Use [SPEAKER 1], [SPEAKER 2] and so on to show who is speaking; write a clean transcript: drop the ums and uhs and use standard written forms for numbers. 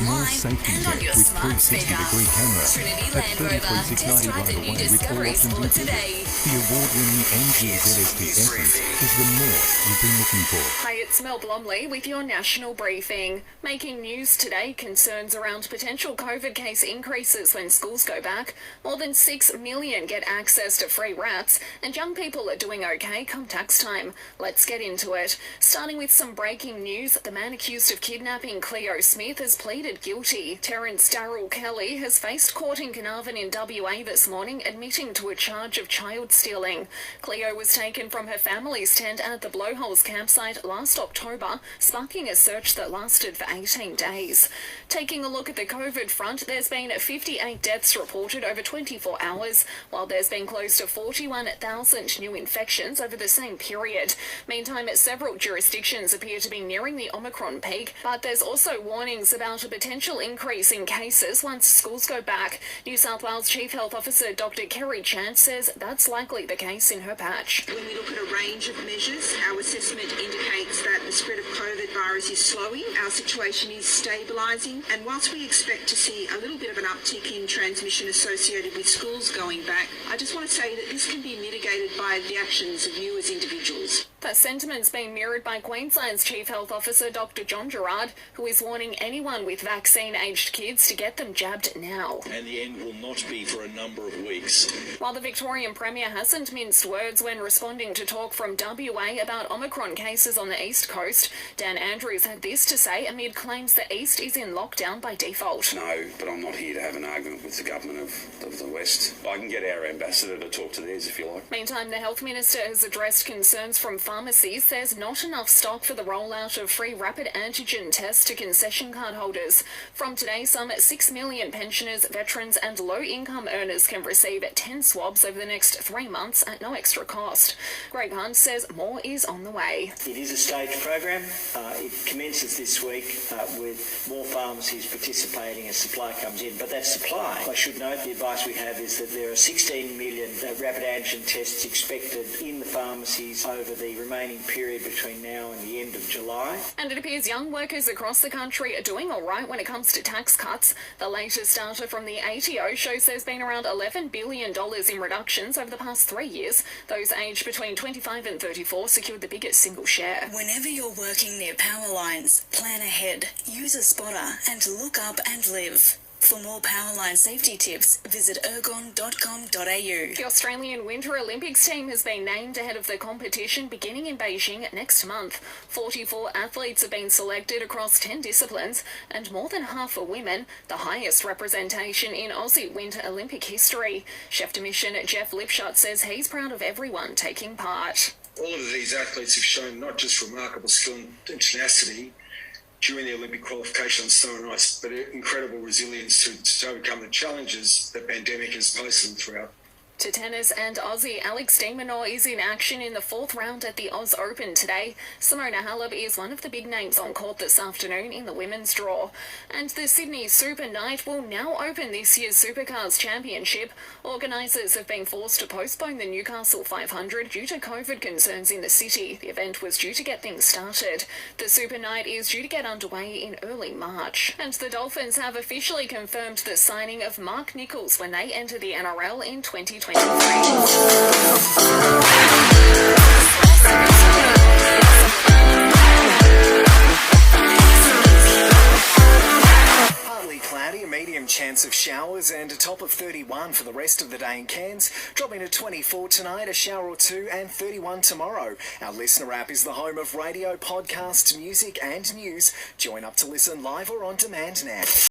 [SPEAKER 1] More
[SPEAKER 2] online,
[SPEAKER 1] safety
[SPEAKER 2] and on
[SPEAKER 1] tech
[SPEAKER 2] your
[SPEAKER 1] with
[SPEAKER 2] smart
[SPEAKER 1] 360-degree
[SPEAKER 2] speaker.
[SPEAKER 1] camera
[SPEAKER 2] Trinity
[SPEAKER 1] at
[SPEAKER 2] Land Rover. Test
[SPEAKER 1] $33,690
[SPEAKER 2] drive the
[SPEAKER 1] right
[SPEAKER 2] new
[SPEAKER 1] away with all
[SPEAKER 2] Discovery
[SPEAKER 1] options
[SPEAKER 2] Sport
[SPEAKER 1] included.
[SPEAKER 2] today.
[SPEAKER 1] The award-winning MG ZST Essence is the more you've been looking for.
[SPEAKER 3] Hi, it's Mel Blomney with your national briefing. Making news today, concerns around potential COVID case increases when schools go back. More than 6 million get access to free rats, and young people are doing okay come tax time. Let's get into it. Starting with some breaking news, the man accused of kidnapping Cleo Smith has pleaded guilty. Terence Darrell Kelly has faced court in Carnarvon in WA this morning, admitting to a charge of child stealing. Cleo was taken from her family's tent at the Blowholes campsite last October, sparking a search that lasted for 18 days. Taking a look at the COVID front, there's been 58 deaths reported over 24 hours, while there's been close to 41,000 new infections over the same period. Meantime, several jurisdictions appear to be nearing the Omicron peak, but there's also warnings about a potential increase in cases once schools go back. New South Wales Chief Health Officer Dr. Kerry Chant says that's likely the case in her patch.
[SPEAKER 4] When we look at a range of measures, our assessment indicates that the spread of COVID virus is slowing, our situation is stabilising, and whilst we expect to see a little bit of an uptick in transmission associated with schools going back, I just want to say that this can be mitigated by the actions of you as individuals.
[SPEAKER 3] That sentiment's been mirrored by Queensland's Chief Health Officer Dr. John Gerard, who is warning anyone with vaccine-aged kids to get them jabbed now.
[SPEAKER 5] And the end will not be for a number of weeks.
[SPEAKER 3] While the Victorian Premier hasn't minced words when responding to talk from WA about Omicron cases on the East Coast, Dan Andrews had this to say amid claims the East is in lockdown by default.
[SPEAKER 6] No, but I'm not here to have an argument with the government of the West. I can get our ambassador to talk to theirs if you like.
[SPEAKER 3] Meantime, the Health Minister has addressed concerns from pharmacies. There's not enough stock for the rollout of free rapid antigen tests to concession card holders. From today, some 6 million pensioners, veterans and low-income earners can receive 10 swabs over the next 3 months at no extra cost. Greg Hunt says more is on the way.
[SPEAKER 7] It is a staged program. It commences this week with more pharmacies participating as supply comes in. But that supply, I should note, the advice we have is that there are 16 million rapid antigen tests expected in the pharmacies over the remaining period between now and the end of July.
[SPEAKER 3] And it appears young workers across the country are doing all right when it comes to tax cuts. The latest data from the ATO shows there's been around $11 billion in reductions over the past 3 years. Those aged between 25 and 34 secured the biggest single share.
[SPEAKER 2] Whenever you're working near power lines, plan ahead, use a spotter, and look up and live. For more Powerline safety tips, visit ergon.com.au.
[SPEAKER 3] The Australian Winter Olympics team has been named ahead of the competition beginning in Beijing next month. 44 athletes have been selected across 10 disciplines, and more than half are women, the highest representation in Aussie Winter Olympic history. Chef de mission Jeff Lipshut says he's proud of everyone taking part.
[SPEAKER 8] All of these athletes have shown not just remarkable skill and tenacity during the Olympic qualification on snow and ice, but incredible resilience to overcome the challenges the pandemic has posed them throughout.
[SPEAKER 3] To tennis, and Aussie Alex de Minaur is in action in the 4th round at the Oz Open today. Simona Halep is one of the big names on court this afternoon in the women's draw. And the Sydney Super Night will now open this year's Supercars Championship. Organisers have been forced to postpone the Newcastle 500 due to COVID concerns in the city. The event was due to get things started. The Super Night is due to get underway in early March. And the Dolphins have officially confirmed the signing of Mark Nichols when they enter the NRL in 2023.
[SPEAKER 9] Partly cloudy, a medium chance of showers, and a top of 31 for the rest of the day in Cairns. Dropping to 24 tonight, a shower or two, and 31 tomorrow. Our listener app is the home of radio, podcasts, music and news. Join up to listen live or on demand now.